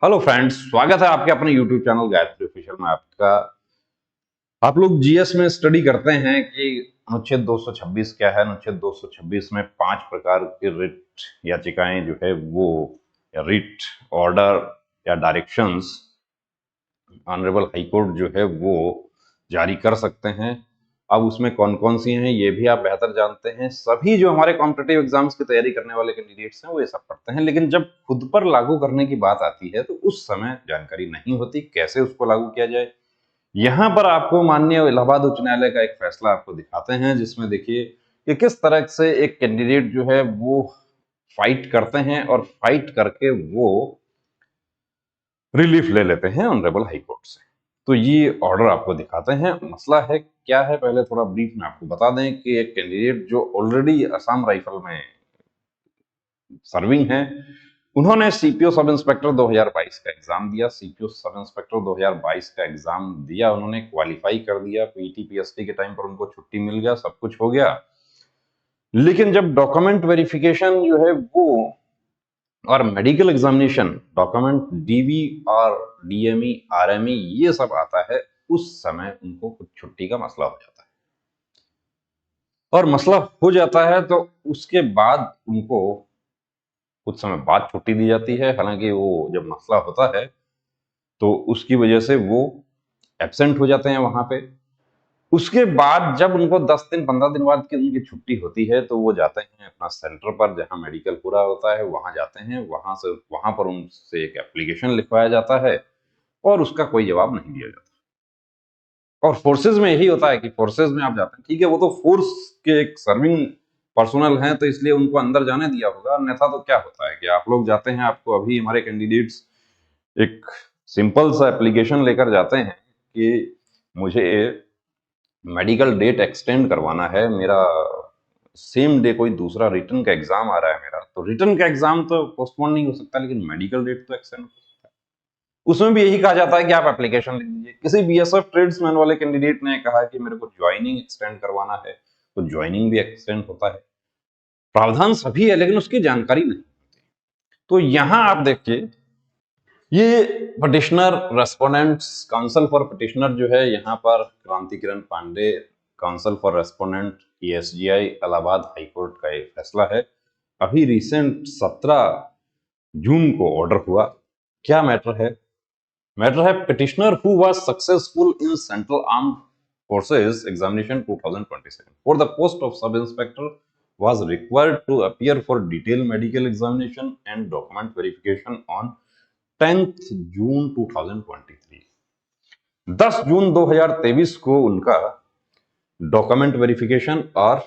Hello friends, स्वागत है आपके अपने यूट्यूब चैनल गायत्री ऑफिशियल में। आपका आप लोग जीएस में स्टडी करते हैं कि अनुच्छेद 226 क्या है। अनुच्छेद 226 में 5 प्रकार की रिट याचिकाएं जो है वो, या रिट ऑर्डर या डायरेक्शंस ऑनरेबल हाई कोर्ट जो है वो जारी कर सकते हैं। अब उसमें कौन कौन सी हैं ये भी आप बेहतर जानते हैं। सभी जो हमारे कॉम्पिटिटिव एग्जाम्स की तैयारी करने वाले कैंडिडेट्स हैं वो ये सब पढ़ते हैं, लेकिन जब खुद पर लागू करने की बात आती है तो उस समय जानकारी नहीं होती कैसे उसको लागू किया जाए। यहाँ पर आपको माननीय इलाहाबाद उच्च न्यायालय का एक फैसला आपको दिखाते हैं, जिसमें देखिए कि किस तरह से एक कैंडिडेट जो है वो फाइट करते हैं और फाइट करके वो रिलीफ ले लेते हैं ऑनरेबल हाई कोर्ट से। तो ये ऑर्डर आपको दिखाते हैं। मसला है क्या है, पहले थोड़ा ब्रीफ में आपको बता दें कि एक कैंडिडेट जो ऑलरेडी असम राइफल में सर्विंग है, उन्होंने सीपीओ सब इंस्पेक्टर 2022 का एग्जाम दिया। सीपीओ सब इंस्पेक्टर 2022 का एग्जाम दिया, उन्होंने क्वालिफाई कर दिया। पीटी पीएसटी के टाइम पर उनको छुट्टी मिल गया, सब कुछ हो गया। लेकिन जब डॉक्यूमेंट वेरिफिकेशन जो है वो और मेडिकल एग्जामिनेशन, डॉक्यूमेंट डीवी और डीएमई आरएमई ये सब आता है, उस समय उनको कुछ छुट्टी का मसला हो जाता है। और मसला हो जाता है तो उसके बाद उनको कुछ समय बाद छुट्टी दी जाती है। हालांकि वो जब मसला होता है तो उसकी वजह से वो एब्सेंट हो जाते हैं वहां पे। उसके बाद जब उनको 10 दिन 15 दिन बाद की उनकी छुट्टी होती है तो वो जाते हैं अपना सेंटर पर जहां मेडिकल पूरा होता है, वहां जाते हैं। वहां पर उनसे एक एप्लीकेशन लिखवाया जाता है और उसका कोई जवाब नहीं दिया जाता। और फोर्सेज में यही होता है कि फोर्सेज में आप जाते हैं, ठीक है, वो तो फोर्स के एक सर्विंग पर्सनल हैं तो इसलिए उनको अंदर जाने दिया होगा। अन्यथा तो क्या होता है कि आप लोग जाते हैं, आपको अभी हमारे कैंडिडेट्स एक सिंपल सा एप्लीकेशन लेकर जाते हैं कि मुझे मेडिकल डेट एक्सटेंड करवाना है, मेरा सेम डे कोई दूसरा रिटर्न का एग्जाम आ रहा है मेरा, तो रिटर्न का एग्जाम तो पोस्टपोन नहीं हो सकता, लेकिन मेडिकल डेट तो एक्सटेंड हो सकता है। उसमें भी यही कहा जाता है कि आप एप्लीकेशन लिख दीजिए। किसी बीएसएफ ट्रेड्समैन वाले कैंडिडेट ने कहा कि मेरे को ज्वाइनिंग एक्सटेंड करवाना है, तो ज्वाइनिंग भी एक्सटेंड होता है। प्रावधान सभी है लेकिन उसकी जानकारी नहीं। तो यहां आप देखिए, ये petitioner respondents counsel for petitioner जो है, यहाँ पर Kranti Kiran Pandey, counsel for respondent SGI Allahabad high court का एक फैसला है। अभी रिसेंट 17 जून को ऑर्डर हुआ। क्या मैटर है? मैटर है petitioner who was successful in central armed forces examination 2027 for the post of sub inspector was required to appear for detailed medical examination and document verification on 10th जून 2023। 10 जून 2023 को उनका document verification और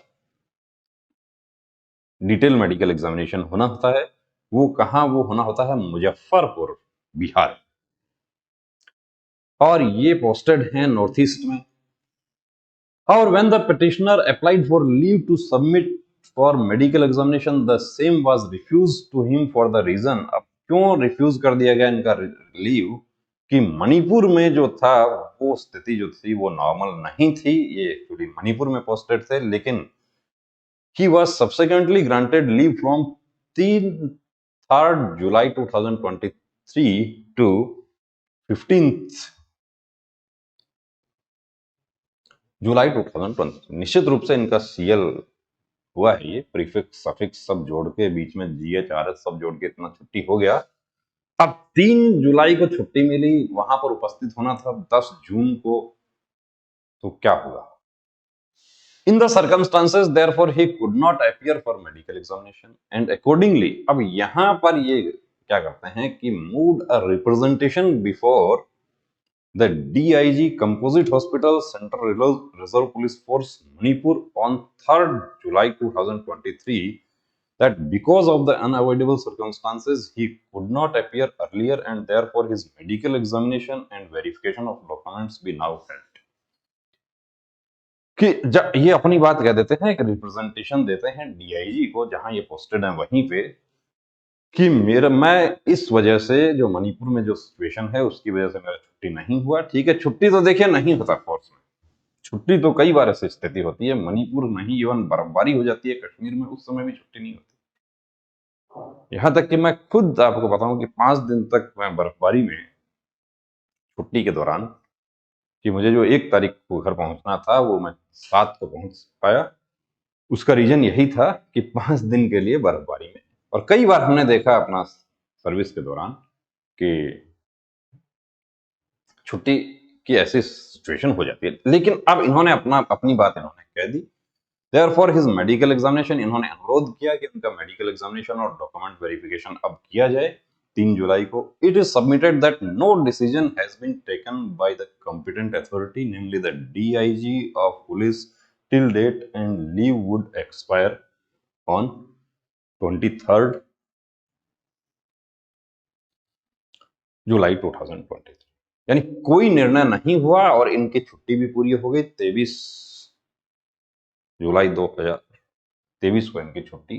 detail medical examination होना होता है। वो कहां वो होना होता है? मुजफ्फरपुर, बिहार। और ये पोस्टेड है नॉर्थ ईस्ट में। और when the petitioner applied for leave to submit for medical examination, the same was refused to him for the reason। अब क्यों रिफ्यूज कर दिया गया इनका लीव? कि मणिपुर में जो था वो स्थिति जो थी वो नॉर्मल नहीं थी। ये एक्चुअली मणिपुर में पोस्टेड थे, लेकिन he was subsequently granted leave from 3rd July 2023 to 15th जुलाई 2020। निश्चित रूप से इनका सीएल हुआ है, ये प्रीफिक्स सफिक्स सब जोड़ के, बीच में जीएच आरएच सब जोड़ के इतना छुट्टी हो गया। अब 3 जुलाई को छुट्टी मिली, वहां पर उपस्थित होना था 10 जून को, तो क्या हुआ? In the circumstances therefore he could not appear for medical examination and accordingly, अब यहां पर ये क्या करते हैं कि moved a representation before the DIG Composite Hospital Central Reserve Police Force Manipur on 3rd July 2023 that because of the unavoidable circumstances he could not appear earlier and therefore his medical examination and verification of documents be now held। कि ये अपनी बात कह देते हैं, एक representation देते हैं डीआईजी को जहां ये पोस्टेड है वहीं पे, कि मैं इस वजह से जो मणिपुर में जो सिचुएशन है उसकी वजह से मेरा छुट्टी नहीं हुआ। ठीक है, छुट्टी तो देखिए नहीं होता फोर्स में, छुट्टी तो कई बार ऐसी स्थिति होती है, मणिपुर नहीं, इवन बर्फबारी हो जाती है कश्मीर में, उस समय भी छुट्टी नहीं होती। यहां तक कि मैं खुद आपको बताऊं कि 5 दिन तक मैं बर्फबारी में छुट्टी के दौरान, कि मुझे जो 1 तारीख को घर पहुंचना था वो मैं 7 को पहुंच पाया। उसका रीजन यही था कि 5 दिन के लिए बर्फबारी में। और कई बार हमने देखा अपना सर्विस के दौरान कि छुट्टी की ऐसी सिचुएशन हो जाती है, लेकिन अब इन्होंने अपनी बात इन्होंने कह दी। देयरफॉर हिज मेडिकल एग्जामिनेशन, इन्होंने अनुरोध किया कि उनका मेडिकल एग्जामिनेशन और डॉक्यूमेंट वेरिफिकेशन अब किया जाए 3 जुलाई को। It is submitted that no decision has been taken by the competent authority namely the DIG of police till date, and leave would expire on 23 July 2023। यानी कोई निर्णय नहीं हुआ और इनकी छुट्टी भी पूरी हो गई। 23 जुलाई 2023 को इनकी छुट्टी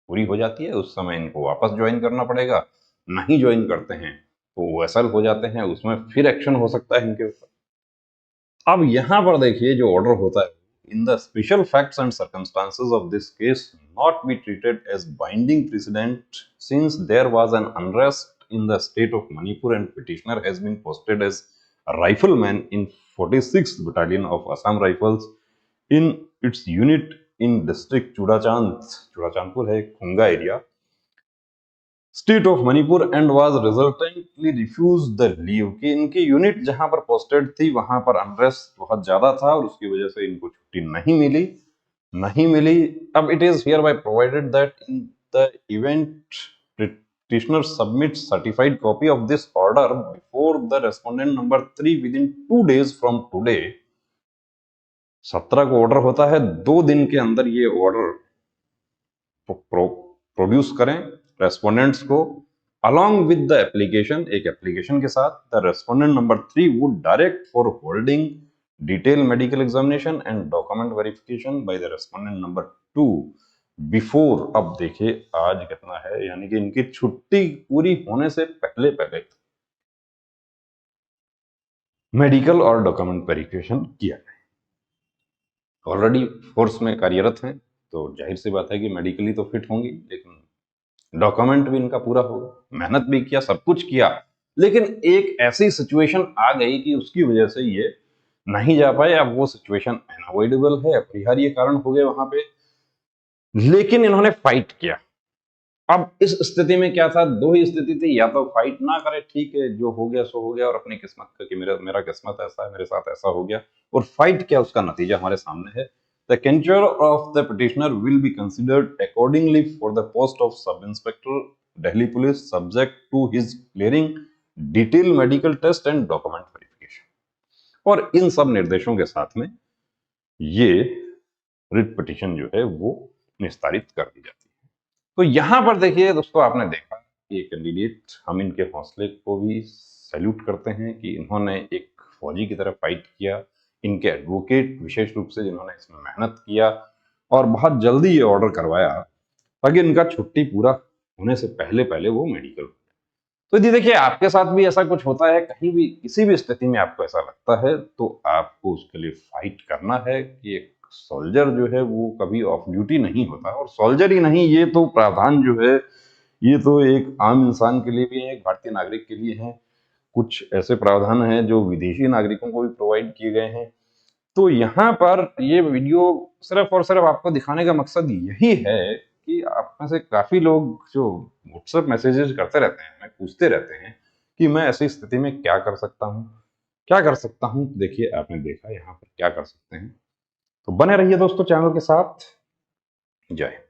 पूरी हो जाती है। उस समय इनको वापस ज्वाइन करना पड़ेगा। नहीं ज्वाइन करते हैं तो वो असल हो जाते हैं, उसमें फिर एक्शन हो सकता है इनके ऊपर। अब यहां पर देखिए जो ऑर्डर होता है, in the special facts and circumstances of this case not be treated as binding precedent since there was an unrest in the state of Manipur and petitioner has been posted as a rifleman in 46th Battalion of Assam Rifles in its unit in district Churachandpur है Khunga area, state of Manipur, and was resultantly refuse the leave, कि इनकी unit जहां पर posted थी वहां पर unrest बहुत ज्यादा था और उसकी वजह से इनको छुट्टी नहीं मिली। अब it is here bye provided that in the event petitioner submits certified copy of this order before the respondent number 3 within 2 days from today। 17 को ऑर्डर होता है, 2 दिन के अंदर ये ऑर्डर प्रोड्यूस करें रेस्पोंडेंट्स को along with the application, एक एप्लीकेशन के साथ। The respondent number 3 would direct for holding detailed medical examination and document verification by the respondent number 2 before. अब देखिए आज कितना है, यानी कि इनकी छुट्टी पूरी होने से पहले पहले मेडिकल और डॉक्यूमेंट वेरिफिकेशन किया जाए। ऑलरेडी फोर्स में कार्यरत हैं तो जाहिर सी बात है कि मेडिकली तो फिट होंगी, लेकिन डॉक्यूमेंट भी इनका पूरा होगा। मेहनत भी किया, सब कुछ किया, लेकिन एक ऐसी सिचुएशन आ गई कि उसकी वजह से ये नहीं जा पाए। अब वो सिचुएशन अनअवॉइडेबल है, अपरिहार्य कारण हो गए वहां पे, लेकिन इन्होंने फाइट किया। अब इस स्थिति में क्या था, 2 ही स्थिति थी, या तो फाइट ना करे, ठीक है जो हो गया सो हो गया और अपनी किस्मत का कि मेरा किस्मत ऐसा है, मेरे साथ ऐसा हो गया, और फाइट किया, उसका नतीजा हमारे सामने है। The candidature of the petitioner will be considered accordingly for the post of sub inspector Delhi police subject to his clearing detail medical test and document verification. और इन सब निर्देशों के साथ में ये रिट पिटिशन जो है वो निस्तारित कर दी जाती है। तो यहां पर देखिए दोस्तों, आपने देखा कि कैंडिडेट, हम इनके हौसले को भी सैल्यूट करते हैं कि इन्होंने एक फौजी की तरह फाइट किया। इनके एडवोकेट विशेष रूप से जिन्होंने इसमें मेहनत किया और बहुत जल्दी ये ऑर्डर करवाया ताकि इनका छुट्टी पूरा होने से पहले पहले वो मेडिकल। तो जी देखिए, आपके साथ भी ऐसा कुछ होता है, कहीं भी किसी भी स्थिति में आपको ऐसा लगता है तो आपको उसके लिए फाइट करना है कि एक सोल्जर जो है वो कभी ऑफ ड्यूटी नहीं होता। और सोल्जर ही नहीं, ये तो प्रावधान जो है ये तो एक आम इंसान के लिए भी है, एक भारतीय नागरिक के लिए है। कुछ ऐसे प्रावधान हैं जो विदेशी नागरिकों को भी प्रोवाइड किए गए हैं। तो यहाँ पर ये वीडियो सिर्फ और सिर्फ आपको दिखाने का मकसद यही है कि आप में से काफी लोग जो व्हाट्सएप मैसेजेस करते रहते हैं, हमें पूछते रहते हैं कि मैं ऐसी स्थिति में क्या कर सकता हूँ, क्या कर सकता हूँ। देखिए आपने देखा यहाँ पर क्या कर सकते हैं। तो बने रहिए दोस्तों चैनल के साथ। जय हिंद।